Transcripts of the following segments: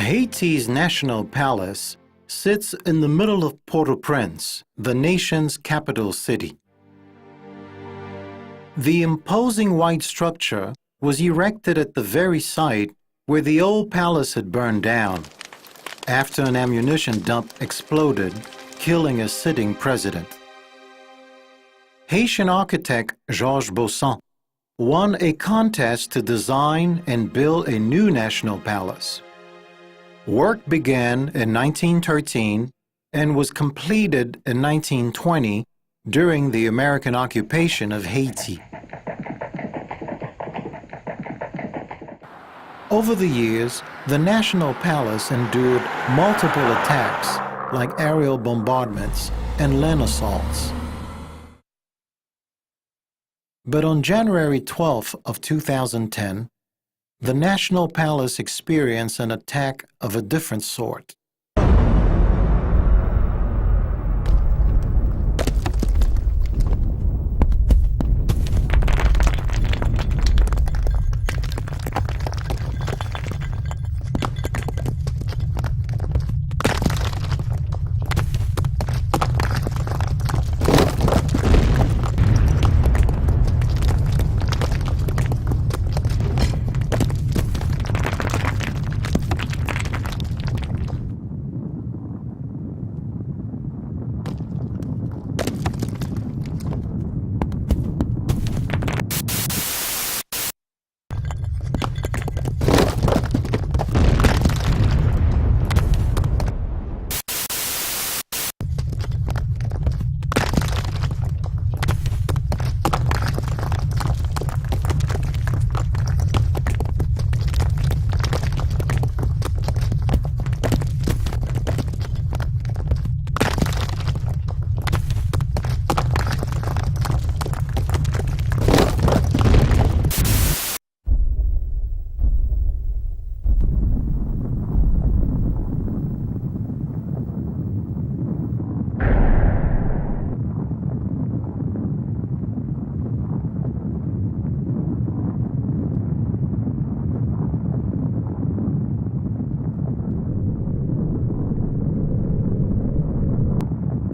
Haiti's national palace sits in the middle of Port-au-Prince, the nation's capital city. The imposing white structure was erected at the very site where the old palace had burned down after an ammunition dump exploded, killing a sitting president. Haitian architect Georges Bossan won a contest to design and build a new national palace. Work began in 1913 and was completed in 1920 during the American occupation of Haiti. Over the years, the National Palace endured multiple attacks like aerial bombardments and land assaults. But on January 12th of 2010, the National Palace experienced an attack of a different sort.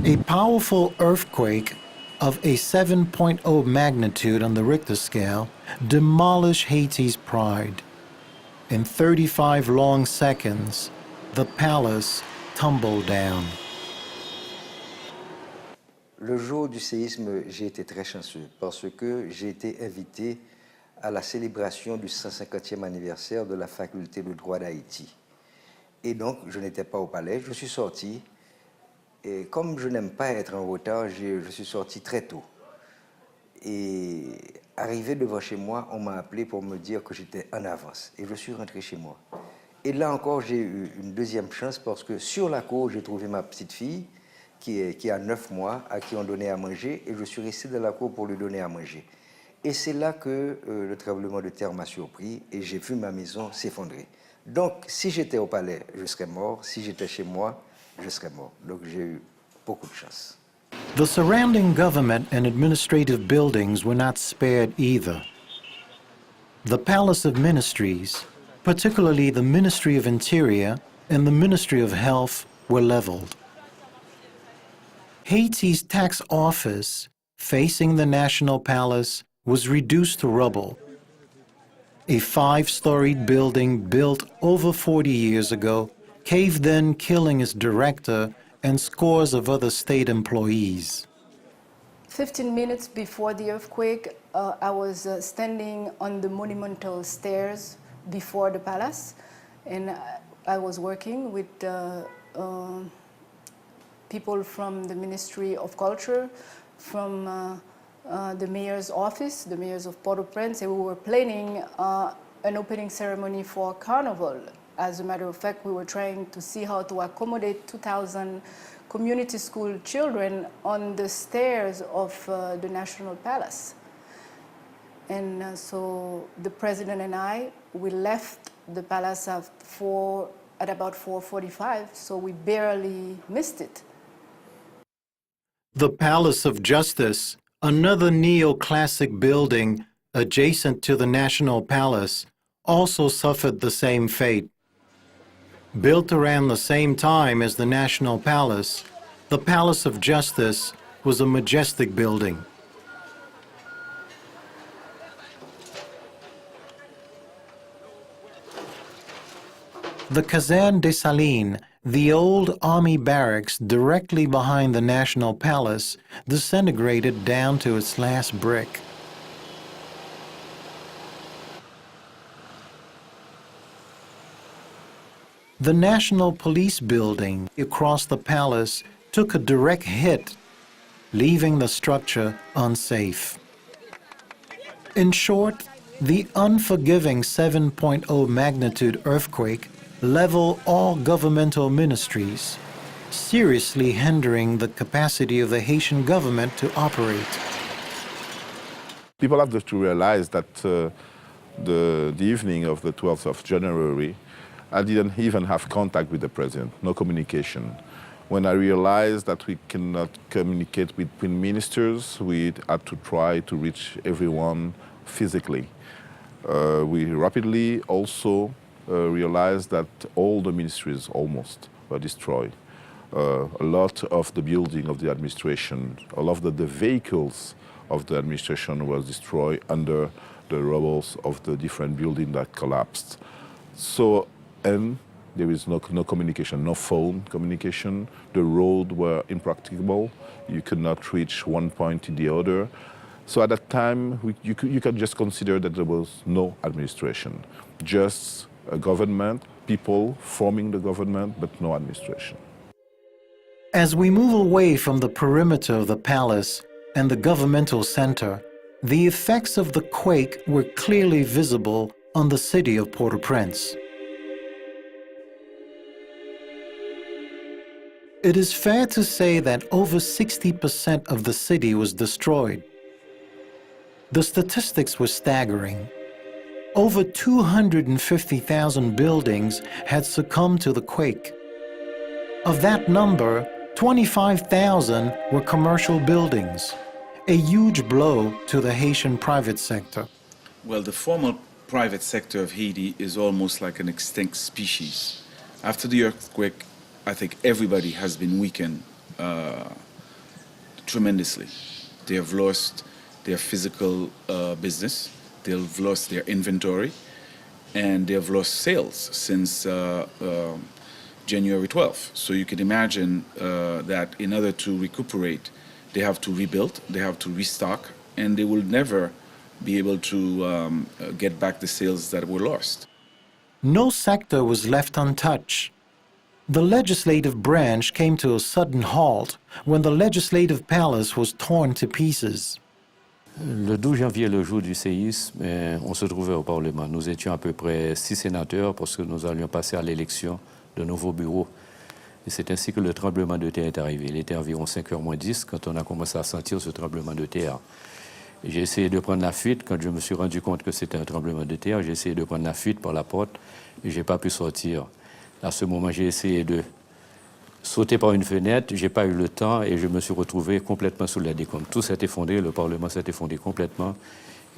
A powerful earthquake of a 7.0 magnitude on the Richter scale demolished Haiti's pride. In 35 long seconds, the palace tumbled down. Le jour du séisme, j'ai été très chanceux parce que j'ai été invité à la célébration du 150e anniversaire de la faculté de droit d'Haïti. Et donc, je n'étais pas au palais, je suis sorti. Et comme je n'aime pas être en retard, je suis sorti très tôt. Et arrivé devant chez moi, on m'a appelé pour me dire que j'étais en avance. Et je suis rentré chez moi. Et là encore, j'ai eu une deuxième chance parce que sur la cour, j'ai trouvé ma petite fille qui a 9 mois, à qui on donnait à manger. Et je suis resté dans la cour pour lui donner à manger. Et c'est là que le tremblement de terre m'a surpris et j'ai vu ma maison s'effondrer. Donc, si j'étais au palais, je serais mort. Si j'étais chez moi, je serais mort. Donc j'ai eu beaucoup de chance. The surrounding government and administrative buildings were not spared either. The Palace of Ministries, particularly the Ministry of Interior and the Ministry of Health, were leveled. Haiti's tax office, facing the National Palace, was reduced to rubble. A 5-storied building built over 40 years ago caved in, killing its director and scores of other state employees. 15 minutes before the earthquake, I was standing on the monumental stairs before the palace, and I was working with people from the Ministry of Culture, from the mayor's office, the mayors of Port-au-Prince, and we were planning an opening ceremony for Carnival. As a matter of fact, we were trying to see how to accommodate 2,000 community school children on the stairs of the National Palace. And so the president and I, we left the palace at about 4:45, so we barely missed it. The Palace of Justice, another neoclassic building adjacent to the National Palace, also suffered the same fate. Built around the same time as the National Palace, the Palace of Justice was a majestic building. The Caserne des Salines, the old army barracks directly behind the National Palace, disintegrated down to its last brick. The National Police building across the palace took a direct hit, leaving the structure unsafe. In short, the unforgiving 7.0 magnitude earthquake leveled all governmental ministries, seriously hindering the capacity of the Haitian government to operate. People have to realize that the evening of the 12th of January, I didn't even have contact with the president, no communication. When I realized that we cannot communicate between ministers, we had to try to reach everyone physically. We rapidly also realized that all the ministries almost were destroyed. A lot of the building of the administration, a lot of the vehicles of the administration was destroyed under the rubble of the different buildings that collapsed. So, and there is no communication, no phone communication. The roads were impracticable. You could not reach one point to the other. So at that time, you can just consider that there was no administration, just a government, people forming the government, but no administration. As we move away from the perimeter of the palace and the governmental center, the effects of the quake were clearly visible on the city of Port-au-Prince. It is fair to say that over 60% of the city was destroyed. The statistics were staggering. Over 250,000 buildings had succumbed to the quake. Of that number, 25,000 were commercial buildings, a huge blow to the Haitian private sector. Well, the formal private sector of Haiti is almost like an extinct species. After the earthquake, I think everybody has been weakened tremendously. They have lost their physical business, they've lost their inventory, and they have lost sales since January 12th. So you can imagine that in order to recuperate, they have to rebuild, they have to restock, and they will never be able to get back the sales that were lost. No sector was left untouched. The legislative branch came to a sudden halt when the legislative palace was torn to pieces. Le 12 janvier, le jour du séisme, on se trouvait au Parlement. Nous étions à peu près 6 sénateurs parce que nous allions passer à l'élection de nouveaux bureaux. Et c'est ainsi que le tremblement de terre est arrivé. Il était environ 5h moins 10 quand on a commencé à sentir ce tremblement de terre. J'ai essayé de prendre la fuite. Quand je me suis rendu compte que c'était un tremblement de terre, j'ai essayé de prendre la fuite par la porte et je n'ai pas pu sortir. À ce moment, j'ai essayé de sauter par une fenêtre, je n'ai pas eu le temps et je me suis retrouvé complètement sous la décombre. Tout s'est effondré, le Parlement s'est effondré complètement.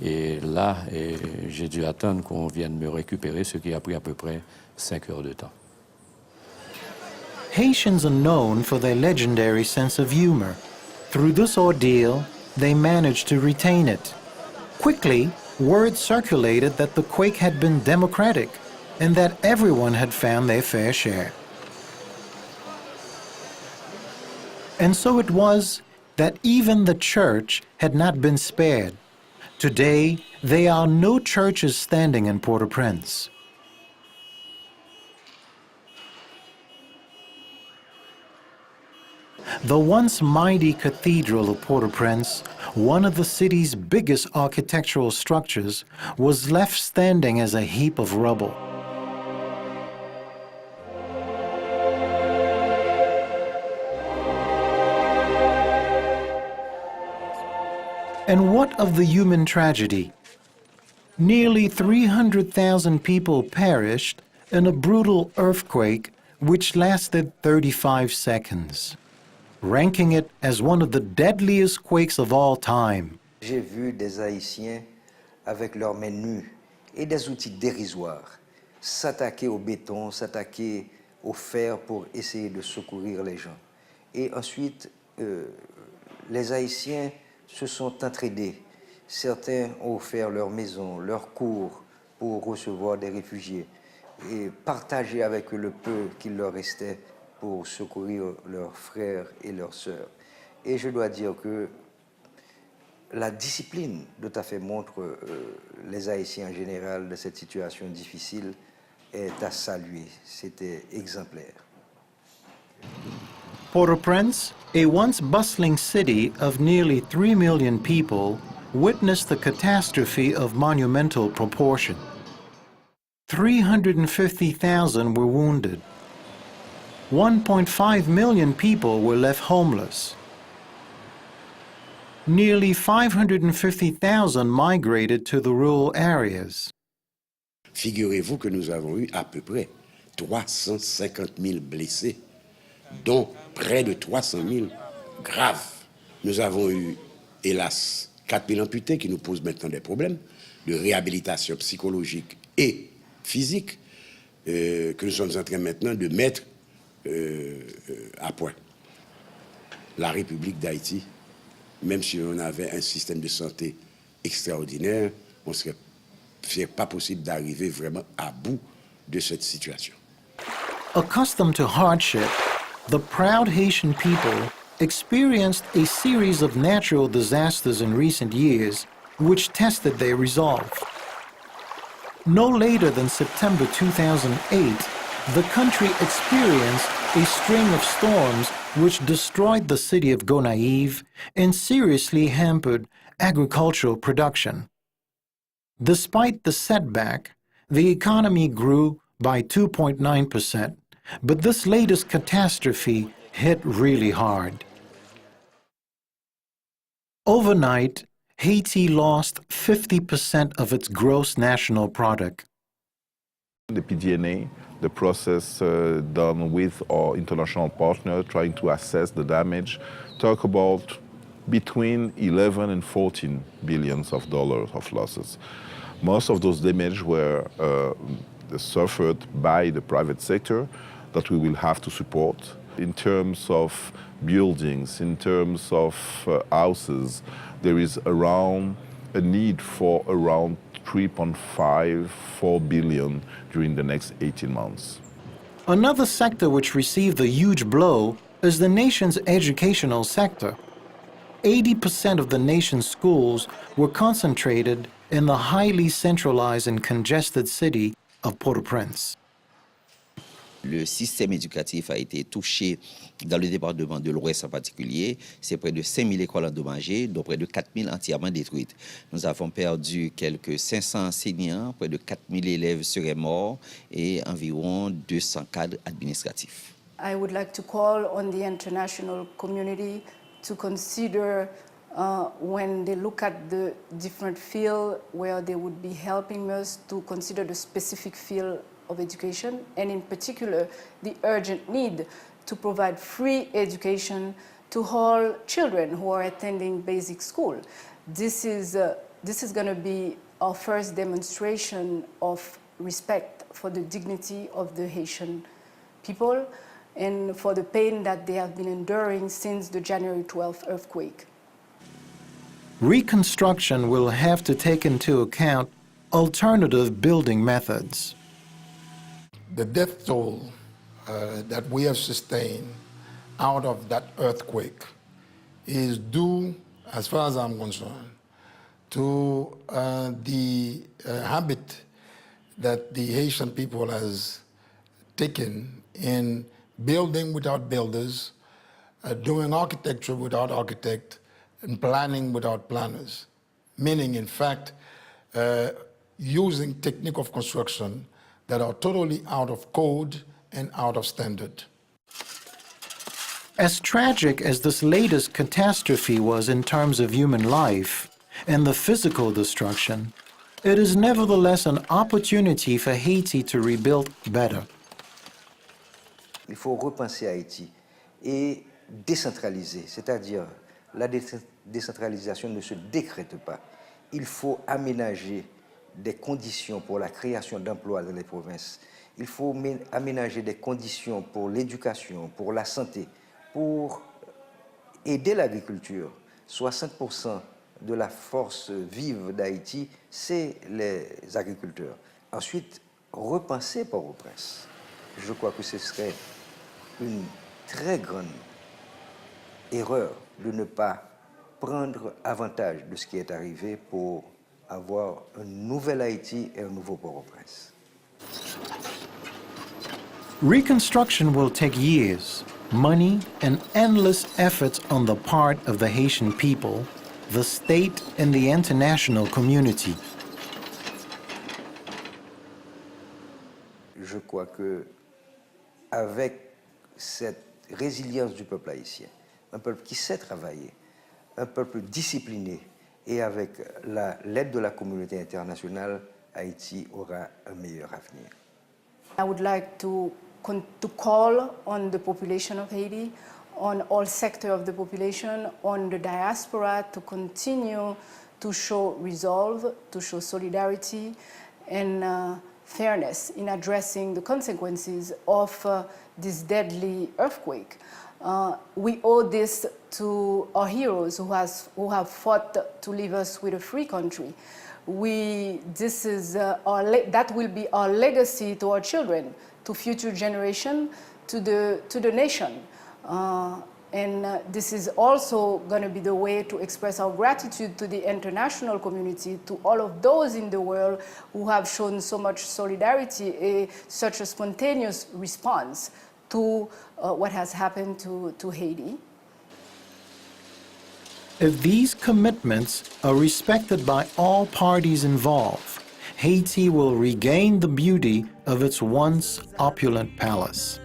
Et là, j'ai dû attendre qu'on vienne me récupérer, ce qui a pris à peu près 5 heures de temps. Haitians are known for their legendary sense of humor. Through this ordeal, they managed to retain it. Quickly, word circulated that the quake had been democratic and that everyone had found their fair share. And so it was that even the church had not been spared. Today, there are no churches standing in Port-au-Prince. The once mighty Cathedral of Port-au-Prince, one of the city's biggest architectural structures, was left standing as a heap of rubble. And what of the human tragedy? Nearly 300,000 people perished in a brutal earthquake which lasted 35 seconds, ranking it as one of the deadliest quakes of all time. J'ai vu des Haïtiens avec leurs mains nues et des outils dérisoires s'attaquer au béton, s'attaquer offert pour essayer de secourir les gens. Et ensuite, les Haïtiens se sont entraidés. Certains ont offert leur maison, leur cours pour recevoir des réfugiés et partager avec eux le peu qu'il leur restait pour secourir leurs frères et leurs sœurs. Et je dois dire que la discipline tout à fait montre les Haïtiens en général de cette situation difficile est à saluer. C'était exemplaire. Port-au-Prince, a once bustling city of nearly 3 million people, witnessed a catastrophe of monumental proportion. 350,000 were wounded. 1.5 million people were left homeless. Nearly 550,000 migrated to the rural areas. Figurez-vous que nous avons eu à peu près 350 000 blessés, dont près de 300 000 graves. Nous avons eu, hélas, 4 000 amputés qui nous posent maintenant des problèmes de réhabilitation psychologique et physique que nous sommes en train maintenant de mettre à point. La République d'Haïti, même si on avait un système de santé extraordinaire, on ne serait pas possible d'arriver vraiment à bout de cette situation. Accustomed to hardship, the proud Haitian people experienced a series of natural disasters in recent years which tested their resolve. No later than September 2008, the country experienced a string of storms which destroyed the city of Gonaïves and seriously hampered agricultural production. Despite the setback, the economy grew by 2.9%, but this latest catastrophe hit really hard. Overnight, Haiti lost 50% of its gross national product. The PDNA, the process done with our international partner trying to assess the damage, talk about between 11 and 14 billions of dollars of losses. Most of those damage were suffered by the private sector that we will have to support. In terms of buildings, in terms of houses, there is around a need for around 3.54 billion during the next 18 months. Another sector which received a huge blow is the nation's educational sector. 80% of the nation's schools were concentrated in the highly centralized and congested city of Port-au-Prince. Le système éducatif a été touché dans le département de l'Ouest en particulier. C'est près de 5 000 écoles endommagées, dont près de 4 000 entièrement détruites. Nous avons perdu quelques 500 enseignants, près de 4 000 élèves seraient morts et environ 200 cadres administratifs. I would like to call on the international community to consider when they look at the different fields where they would be helping us to consider the specific field of education, and in particular the urgent need to provide free education to all children who are attending basic school. This is going to be our first demonstration of respect for the dignity of the Haitian people and for the pain that they have been enduring since the January 12th earthquake. Reconstruction will have to take into account alternative building methods. The death toll that we have sustained out of that earthquake is due, as far as I'm concerned, to the habit that the Haitian people has taken in building without builders, doing architecture without architects, and planning without planners, meaning, in fact, using technique of construction that are totally out of code and out of standard. As tragic as this latest catastrophe was in terms of human life and the physical destruction, it is nevertheless an opportunity for Haiti to rebuild better. Il faut repenser Haïti et décentraliser, c'est-à-dire la décentralisation ne se décrète pas. Il faut aménager des conditions pour la création d'emplois dans les provinces. Il faut aménager des conditions pour l'éducation, pour la santé, pour aider l'agriculture. 60% de la force vive d'Haïti, c'est les agriculteurs. Ensuite, repenser Port-au-Prince. Je crois que ce serait une très grande erreur de ne pas prendre avantage de ce qui est arrivé pour avoir un nouvel Haïti et un nouveau Port-au-Prince. Reconstruction will take years, money, and endless efforts on the part of the Haitian people, the state, and the international community. Je crois que avec cette résilience du peuple haïtien, un peuple qui sait travailler, un peuple discipliné, et avec l'aide de la communauté internationale, Haïti aura un meilleur avenir. I would like to call on the population of Haiti, on all sectors of the population, on the diaspora to continue to show resolve, to show solidarity and fairness in addressing the consequences of this deadly earthquake. We owe this to our heroes who have fought to leave us with a free country. That will be our legacy to our children, to future generation, to the nation. This is also going to be the way to express our gratitude to the international community, to all of those in the world who have shown so much solidarity, such a spontaneous response to what has happened to Haiti. If these commitments are respected by all parties involved, Haiti will regain the beauty of its once opulent palace.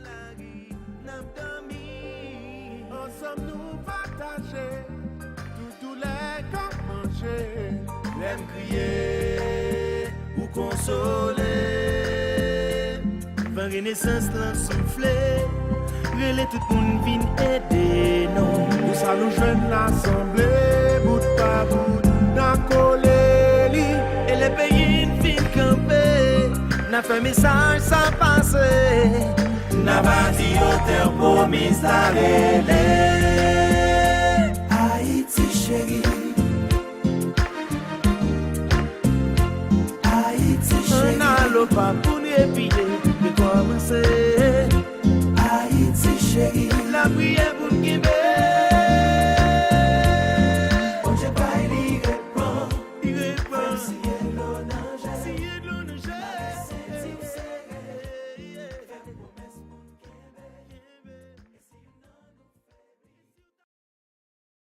Renaissance lan soufflé, relè tout moun vin aider non. Nous ça nous joindre l'assemblée, bout par bout, n'a collé li, et les pays fin campé, n'a fait message sans passer, n'a bâti hauteur pour m'installer. Haïti chérie, Haïti chérie, un allo pas pour nous épier. Commencer.